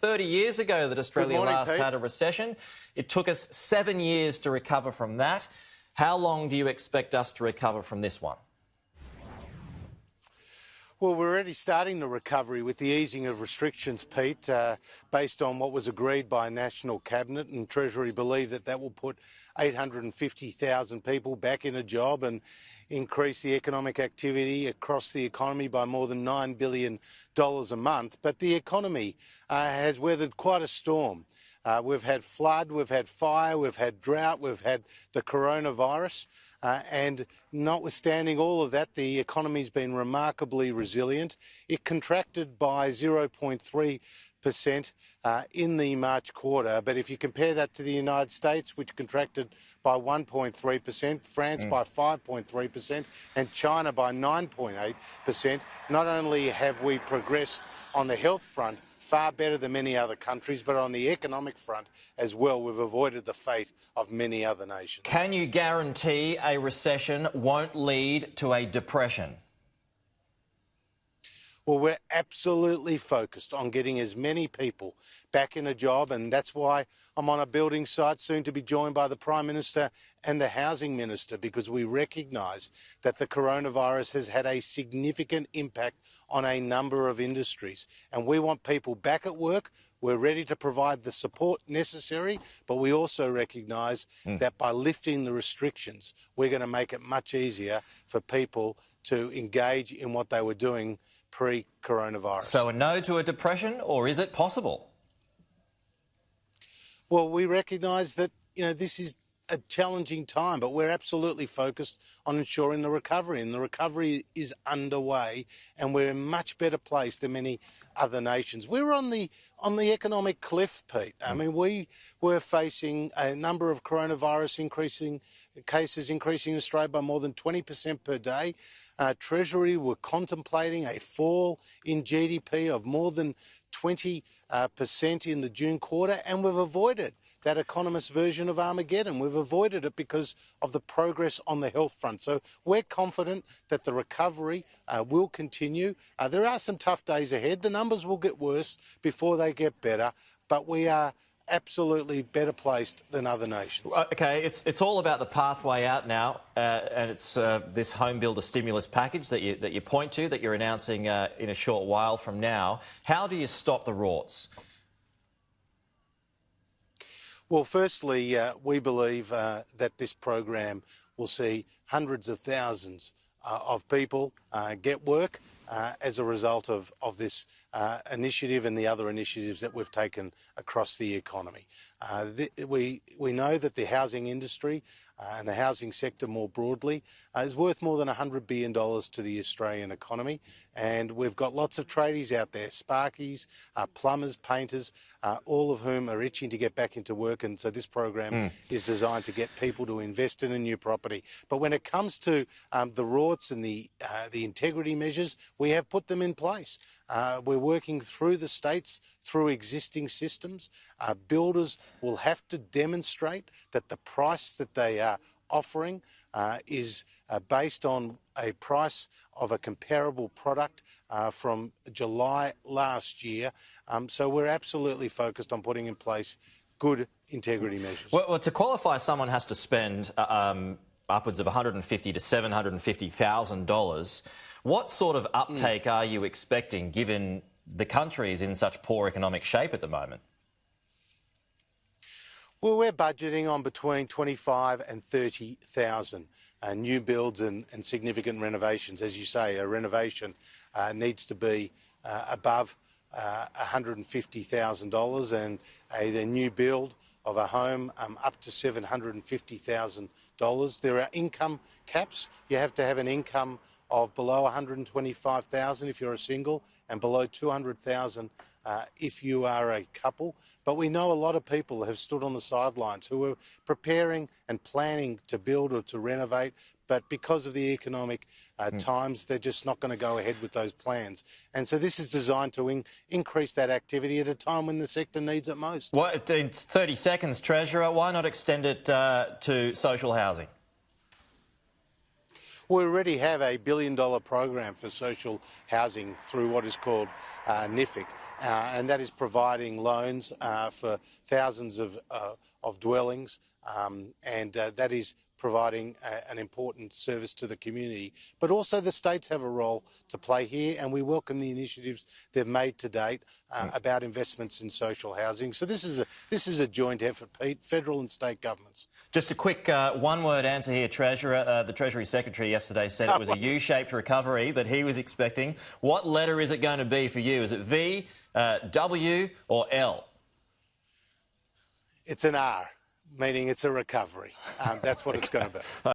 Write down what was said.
30 years ago that Australia last had a recession. It took us 7 years to recover from that. How long do you expect us to recover from this one? Well, we're already starting the recovery with the easing of restrictions, Pete, based on what was agreed by National Cabinet, and Treasury believe that that will put 850,000 people back in a job and increase the economic activity across the economy by more than $9 billion a month. But the economy has weathered quite a storm. We've had flood, we've had fire, we've had drought, we've had the coronavirus. And notwithstanding all of that, the economy's been remarkably resilient. It contracted by 0.3% in the March quarter, but if you compare that to the United States, which contracted by 1.3%, France by 5.3%, and China by 9.8%, not only have we progressed on the health front far better than many other countries, but on the economic front as well, we've avoided the fate of many other nations. Can you guarantee a recession won't lead to a depression? Well, we're absolutely focused on getting as many people back in a job, and that's why I'm on a building site soon to be joined by the Prime Minister and the Housing Minister, because we recognise that the coronavirus has had a significant impact on a number of industries, and we want people back at work. We're ready to provide the support necessary, but we also recognise that by lifting the restrictions, we're going to make it much easier for people to engage in what they were doing pre-coronavirus. So a no to a depression, or is it possible? Well, we recognise that, this is a challenging time, but we're absolutely focused on ensuring the recovery, and the recovery is underway, and we're in much better place than many other nations. We're on the economic cliff, Pete. I mean, we were facing a number of coronavirus cases increasing in Australia by more than 20% per day. Treasury were contemplating a fall in GDP of more than 20% in the June quarter, and we've avoided that economist version of Armageddon. We've avoided it because of the progress on the health front. So we're confident that the recovery will continue. There are some tough days ahead. The numbers will get worse before they get better, but we are absolutely better placed than other nations. Okay, it's all about the pathway out now, and it's this HomeBuilder stimulus package that you point to, that you're announcing in a short while from now. How do you stop the rorts? Well, firstly, we believe that this program will see hundreds of thousands of people get work as a result of this initiative and the other initiatives that we've taken across the economy. We know that the housing industry and the housing sector more broadly is worth more than $100 billion to the Australian economy, and we've got lots of tradies out there, sparkies, plumbers, painters, all of whom are itching to get back into work, and so this program is designed to get people to invest in a new property. But when it comes to the rorts and the integrity measures, we have put them in place. We're working through the states, through existing systems. Builders will have to demonstrate that the price that they are offering is based on a price of a comparable product from July last year. So we're absolutely focused on putting in place good integrity measures. Well, to qualify, someone has to spend upwards of $150,000 to $750,000. What sort of uptake are you expecting, given the country is in such poor economic shape at the moment? Well, we're budgeting on between 25 and 30,000 new builds and significant renovations. As you say, a renovation needs to be above $150,000, and the new build of a home up to $750,000. There are income caps. You have to have an income of below $125,000 if you're a single, and below $200,000 if you are a couple. But we know a lot of people have stood on the sidelines who are preparing and planning to build or to renovate, but because of the economic times, they're just not going to go ahead with those plans. And so this is designed to increase that activity at a time when the sector needs it most. Well, in 30 seconds, Treasurer, why not extend it to social housing? We already have a $1 billion program for social housing through what is called NIFIC. and that is providing loans for thousands of dwellings, and that is providing an important service to the community. But also the states have a role to play here, and we welcome the initiatives they've made to date about investments in social housing. So this is a joint effort, Pete, federal and state governments. Just a quick one-word answer here, Treasurer. The Treasury Secretary yesterday said it was a U-shaped recovery that he was expecting. What letter is it going to be for you? Is it V, W or L? It's an R, meaning it's a recovery. That's what it's going to be.